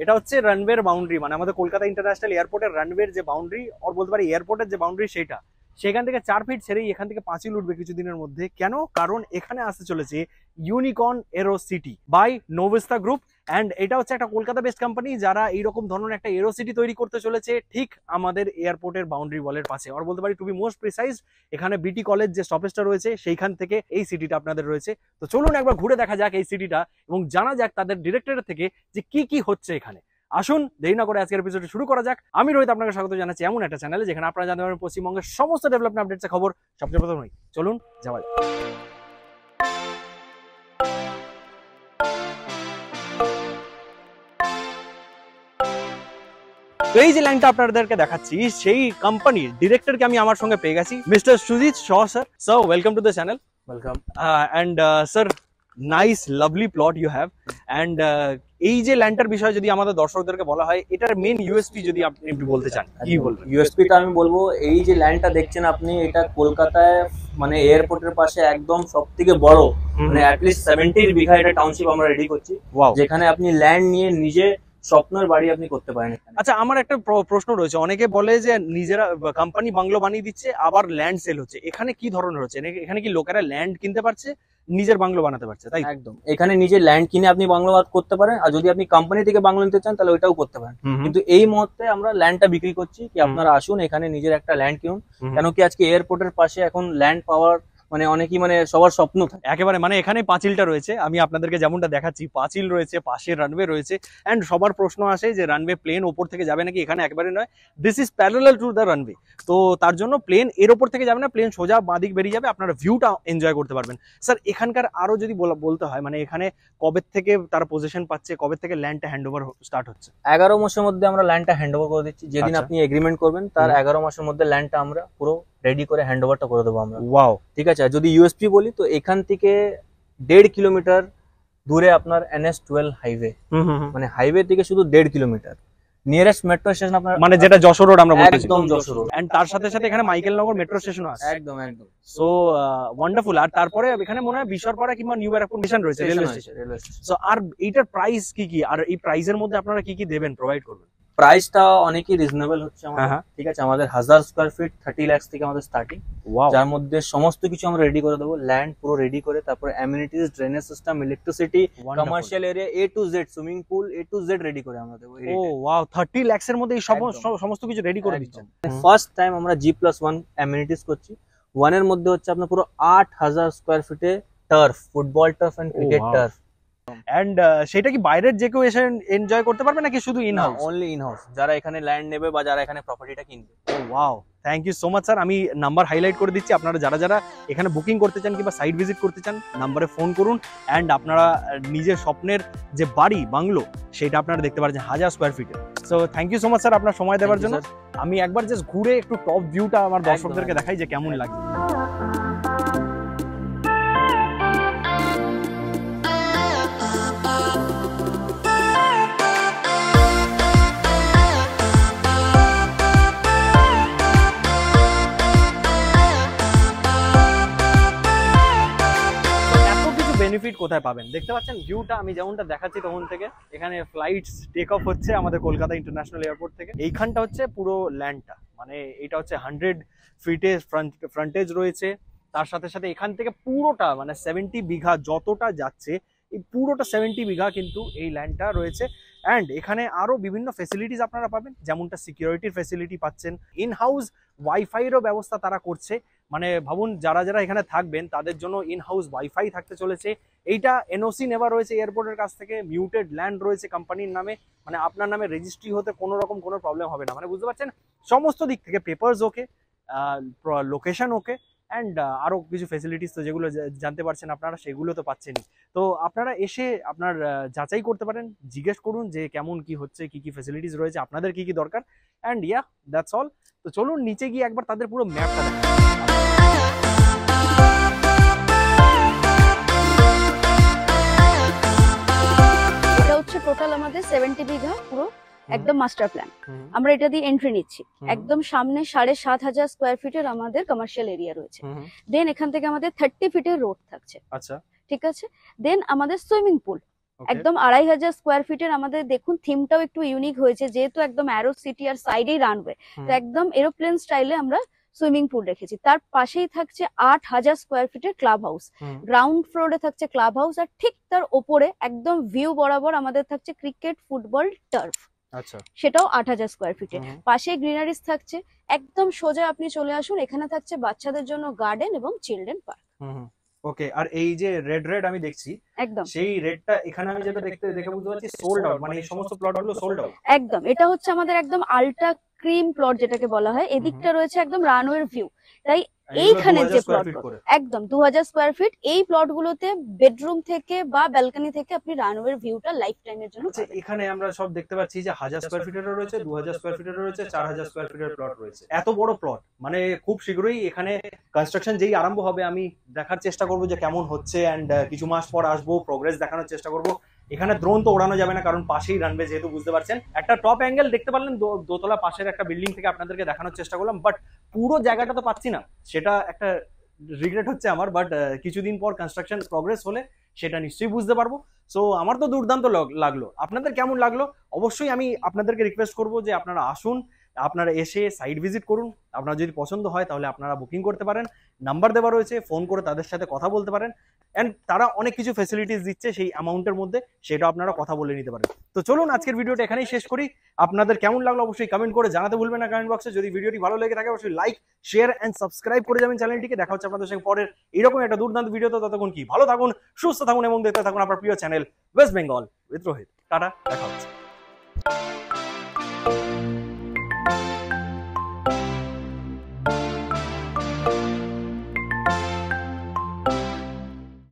এটা হচ্ছে রানওয়ের বাউন্ডারি, মানে আমাদের কলকাতা ইন্টারন্যাশনাল এয়ারপোর্টের রানওয়ের যে বাউন্ডারি, আর বলতে পারি এয়ারপোর্টের যে বাউন্ডারি সেটা, সেখান থেকে 4 ফিট ছেড়েই এখান থেকে পাঁচিল উঠবে কিছুদিনের মধ্যে। কেন? কারণ এখানে আসতে চলেছে unicorn aero city by Novesta group. And এটা হচ্ছে একটা কলকাতা বেসড কোম্পানি যারা এইরকম ধরনের একটা এরো সিটি তৈরি করতে চলেছে ঠিক আমাদের এয়ারপোর্টের বাউন্ডারি ওয়ালের পাশে, আর বলতে পারি টু বি মোস্ট প্রিসাইজ এখানে বিটি কলেজ যে স্টপেজটা রয়েছে সেইখান থেকে এই সিটিটা আপনাদের রয়েছে। তো চলুন একবার ঘুরে দেখা যাক এই সিটিটা এবং জানা যাক তাদের ডিরেক্টরের থেকে যে কি কি হচ্ছে এখানে। আসুন দেরি না করে আজকের এপিসোডে শুরু করা যাক। আমি রোহিত আপনাকে স্বাগত জানাচ্ছি এমন একটা চ্যানেলে যেখানে আপনারা জানতে পারবেন পশ্চিমবঙ্গের সমস্ত ডেভেলপমেন্ট আপডেটস খবর সবচেয়ে প্রথমেই। চলুন যাওয়া যাক। তো এই যে লাইনটা আপনাদেরকে দেখাচ্ছি সেই কোম্পানির ডিরেক্টরকে আমি আমার সঙ্গে পেয়ে গেছি, mister Sujit Shaw sir. So welcome to the channel. Welcome. And sir, nice lovely plot you have. And এই যে ল্যান্ডটার বিষয়ে যদি আমাদের দর্শকদেরকে বলা হয়, এটার মেন ইউএসপি যদি আপনি একটু বলতে চান, কি বলবেন? ইউএসপিটা আমি বলবো, এই যে ল্যান্ডটা দেখছেন আপনি, এটা কলকাতায় মানে এয়ারপোর্টের পাশে একদম সবথেকে বড়, মানে অ্যাটলিস্ট 70 বিঘা এটা টাউনশিপ আমরা রেডি করছি, যেখানে আপনি ল্যান্ড নিয়ে নিজে স্বপ্নের বাড়ি আপনি করতে পারেন। আচ্ছা, আমার একটা প্রশ্ন রয়েছে, অনেকে বলে যে নিজেরা কোম্পানি বাংলো বানিয়ে দিচ্ছে আবার ল্যান্ড সেল হচ্ছে, এখানে কি ধরনের হচ্ছে? এখানে কি লোকেরা ল্যান্ড কিনতে পারছে, নিজের বাংলো বানাতে পারছে? তাই একদম, এখানে নিজে ল্যান্ড কিনে আপনি বাংলো করতে পারেন, আর যদি আপনি কোম্পানি থেকে বাংলো নিতে চান তাহলে ওইটাও করতে পারেন। কিন্তু এই মুহূর্তে আমরা ল্যান্ডটা বিক্রি করছি, কি আপনারা আসুন এখানে নিজের একটা ল্যান্ড কিনুন। কেন কি আজকে এয়ারপোর্টের পাশে এখন ল্যান্ড পাওয়ার মানে অনেকই মানে সবার স্বপ্ন থাকে একেবারে। মানে এখানে পাঁচিলটা রয়েছে, আমি আপনাদেরকে যেমনটা দেখাচ্ছি, পাঁচিল রয়েছে, পাশে রানওয়ে রয়েছে। এন্ড সবার প্রশ্ন আসে যে রানওয়ে প্লেন ওপর থেকে যাবে নাকি? এখানে একেবারে নয়, this is parallel to the runway. তো তার জন্য প্লেন এর ওপর থেকে যাবে না, প্লেন সোজা বাঁদিক বেরিয়ে যাবে, আপনারা ভিউটা এনজয় করতে পারবেন। স্যার, এখানকার আরো যদি বলতে হয়, মানে এখানে কবে থেকে তারা পজিশন পাচ্ছে, কবে থেকে ল্যান্ডটা হ্যান্ড ওভার স্টার্ট হচ্ছে? 11 মাসের মধ্যে আমরা ল্যান্ডটা হ্যান্ড ওভার করে দিচ্ছি। যেদিন আপনি এগ্রিমেন্ট করবেন তার 11 মাসের মধ্যে ল্যান্ডটা আমরা পুরো রেডি করে হ্যান্ড ওভারটা করে দেবো আমরা। ওয়াও, ঠিক আছে। যদি ইউএসপি বলি তো এখান থেকে 1.5 কিলোমিটার দূরে আপনার NH-12 হাইওয়ে, মানে হাইওয়ে থেকে শুধু 1.5 কিলোমিটার নিয়ারেস্ট মেট্রো স্টেশন আপনার, মানে যেটা যশোর রোড আমরা বলতেছি, একদম যশোর রোড। এন্ড তার সাথে সাথে এখানে মাইকেল নগর মেট্রো স্টেশনও আছে। একদম একদম। So wonderful. আর তারপরে এখানে মনে হয় বিশ্বরপাড়া কিংবা নিউ ব্যারাকপুর স্টেশন রয়েছে, রেলওয়ে স্টেশন। সো আর এইটার প্রাইস কি কি, আর এই প্রাইসের মধ্যে আপনারা কি কি দেবেন, প্রোভাইড করবেন? প্রাইসটা অনেকই রিজনেবল হচ্ছে আমাদের। ঠিক আছে, আমাদের 1000 স্কয়ার ফিট 30 লাখ থেকে আমাদের স্টার্টিং, যার মধ্যে সমস্ত কিছু আমরা রেডি করে দেবো। ল্যান্ড পুরো রেডি করে, তারপরে amenities, drainage system, electricity, commercial area A to Z, swimming pool A to Z ready করে আমরা দেবো। ও ওয়াও, 30 লাখস এর মধ্যে এই সমস্ত কিছু রেডি করে দিচ্ছেন। ফার্স্ট টাইম আমরা G+1 অ্যামিনিটিস করছি। 1 এর মধ্যে হচ্ছে আপনার পুরো 8000 স্কয়ার ফিটে turf, football turf and cricket turf. And সেটা কি বাইরের যে কেউ এসে এনজয় করতে পারবে নাকি শুধু in house? Only in house, যারা এখানে ল্যান্ড নেবে বা যারা এখানে প্রপার্টিটা কিনবে। ও wow, thank you so much sir. আমি নাম্বার হাইলাইট করে দিচ্ছি, আপনারা যারা যারা এখানে বুকিং করতে চান কিংবা সাইট ভিজিট করতে চান, নাম্বারে ফোন করুন। অ্যান্ড আপনারা নিজের স্বপ্নের যে বাড়ি বাংলো সেটা আপনারা দেখতে পাচ্ছেন 1000 স্কয়ার ফিটে। So thank you so much sir আপনার সময় দেওয়ার জন্য। আমি একবার জাস্ট ঘুরে একটু টপ ভিউটা আমার দর্শকদেরকে দেখাই যে কেমন লাগে। বেনিফিট কোথায় পাবেন দেখতে পাচ্ছেন, ভিউটা আমি যেমনটা দেখাচ্ছি তখন থেকে। এখানে ফ্লাইটস টেক অফ হচ্ছে আমাদের কলকাতা ইন্টারন্যাশনাল এয়ারপোর্ট থেকে। এইখানটা হচ্ছে পুরো ল্যান্ডটা, মানে এটা হচ্ছে 100 ফিটে ফ্রন্টেজ রয়েছে। তার সাথে সাথে এখান থেকে পুরোটা মানে 70 বিঘা যতটা যাচ্ছে, এই পুরোটা 70 বিঘা কিন্তু এই ল্যান্ডটা রয়েছে। অ্যান্ড এখানে আরো বিভিন্ন ফেসিলিটিস আপনারা পাবেন, যেমনটা সিকিউরিটির ফেসিলিটি পাচ্ছেন, ইন হাউস ওয়াইফাইয়েরও ব্যবস্থা তারা করছে। মানে ভাবুন, যারা যারা এখানে থাকবেন তাদের জন্য ইন হাউস ওয়াইফাই থাকতে চলেছে। এইটা এনওসি নেওয়া রয়েছে এয়ারপোর্টের কাছ থেকে, মিউটেড ল্যান্ড রয়েছে কোম্পানির নামে, মানে আপনার নামে রেজিস্ট্রি হতে কোনো রকম কোনো প্রবলেম হবে না। মানে বুঝতে পারছেন, সমস্ত দিক থেকে papers okay, location okay, and আরও কিছু ফেসিলিটিস তো যেগুলো জানতে পারছেন আপনারা, সেগুলো তো পাচ্ছেনই। তো আপনারা এসে আপনার যাচাই করতে পারেন, জিজ্ঞেস করুন যে কেমন কি হচ্ছে, কি কি ফেসিলিটিস রয়েছে, আপনাদের কি কি দরকার। And yeah, that's all. তো চলুন নিচে গিয়ে একবার তাদের পুরো ম্যাপটা দেখুন। এটা হচ্ছে টোটাল আমাদের 70 বিঘা পুরো একদম মাস্টার প্ল্যান। আমরা এটা দিয়ে এন্ট্রি নিচ্ছি। একদম সামনে 7500 স্কয়ার ফিটের আমাদের কমার্শিয়াল এরিয়া রয়েছে। দেন এখান থেকে আমাদের 30 ফিটের রোড থাকছে। আচ্ছা, ঠিক আছে। দেন আমাদের সুইমিং পুল একদম 2500 স্কোয়ার ফিটের আমাদের দেখুন থিমটাও একটু ইউনিক হয়েছে, যেহেতু একদম অ্যারো সিটি আর সাইডেই রানওয়ে, তো একদম এরোপ্লেন স্টাইলে আমরা সুইমিং পুল রেখেছি। তার পাশেই থাকছে 8000 স্কোয়ার ফিটের ক্লাব হাউস, গ্রাউন্ড ফ্লোরে থাকছে ক্লাব হাউস, আর ঠিক তার ওপরে একদম ভিউ বরাবর আমাদের থাকছে ক্রিকেট ফুটবল টার্ফ, আচ্ছা সেটাও 8000 স্কোয়ার ফিটে। পাশে গ্রিনারিজ থাকছে, একদম সোজা আপনি চলে আসুন, এখানে থাকছে বাচ্চাদের জন্য গার্ডেন এবং চিলড্রেন পার্ক। ওকে, আর এই যে রেড আমি দেখছি, একদম সেই রেডটা এখানে আমি যেটা দেখে বুঝতে পারছি সোল্ড আউট, মানে এই সমস্ত প্লটগুলো সোল্ড আউট। একদম, এটা হচ্ছে আমাদের একদম আলট্রা ক্রিম প্লট যেটাকে বলা হয়। এদিকটা রয়েছে একদম রানওয়ের ভিউ, তাই এইখানে যে প্লট একদম 2000 স্কোয়ার ফিট, এই প্লট গুলোতে বেডরুম থেকে বা ব্যালকনি থেকে আপনি রানওয়ের ভিউটা লাইফ টাইমের জন্য পাবেন। এখানে আমরা সব দেখতে পাচ্ছি যে 1000 স্কোয়ার ফিটেরও রয়েছে, 2000 স্কোয়ার ফিটেরও রয়েছে, 4000 স্কোয়ার ফিটের প্লট রয়েছে। এত বড় প্লট, মানে খুব শীঘ্রই এখানে কনস্ট্রাকশন যেই আরম্ভ হবে আমি দেখার চেষ্টা করবো যে কেমন হচ্ছে, এন্ড কিছু মাস পর আসবো, প্রোগ্রেস দেখানোর চেষ্টা করবো। এখানে ড্রোন তো ওড়ানো যাবে না, কারণ পাশেই রানবে, যেহেতু বুঝতে পারছেন একটা টপ অ্যাঙ্গেল দেখতে পারলেন দোতলা পাশের একটা বিল্ডিং থেকে আপনাদেরকে দেখানোর চেষ্টা করলাম, বাট পুরো জায়গাটা তো পাচ্ছি না, সেটা একটা রিগ্রেট হচ্ছে আমার। বাট কিছুদিন পর কনস্ট্রাকশন প্রোগ্রেস হলে সেটা নিশ্চয়ই বুঝতে পারবো। সো আমার তো দুর্দান্ত লাগলো, আপনাদের কেমন লাগলো অবশ্যই আমি আপনাদেরকে রিকোয়েস্ট করবো যে আপনারা আসুন, আপনারা এসে সাইট ভিজিট করুন। আপনার যদি পছন্দ হয় তাহলে আপনারা বুকিং করতে পারেন, নাম্বার দেওয়া রয়েছে, ফোন করে তাদের সাথে কথা বলতে পারেন, এন্ড তারা অনেক কিছু ফ্যাসিলিটিস দিচ্ছে সেই অ্যামাউন্টের মধ্যে, সেটা আপনারা কথা বলে নিতে পারেন। তো চলুন আজকের ভিডিওটা এখানেই শেষ করি। আপনাদের কেমন লাগলো অবশ্যই কমেন্ট করে জানাতে ভুলবেন না কমেন্ট বক্সে। যদি ভিডিওটি ভালো লেগে থাকে অবশ্যই লাইক, শেয়ার এন্ড সাবস্ক্রাইব করে যাবেন চ্যানেলটিকে। দেখা হচ্ছে আপনাদের সঙ্গে পরের এরকম একটা দুর্দান্ত ভিডিওতে। ততক্ষণ কি ভালো থাকুন, সুস্থ থাকুন এবং দেখতে থাকুন আপনার প্রিয় channel West Bengal with Rohit. Tata, দেখা হচ্ছে।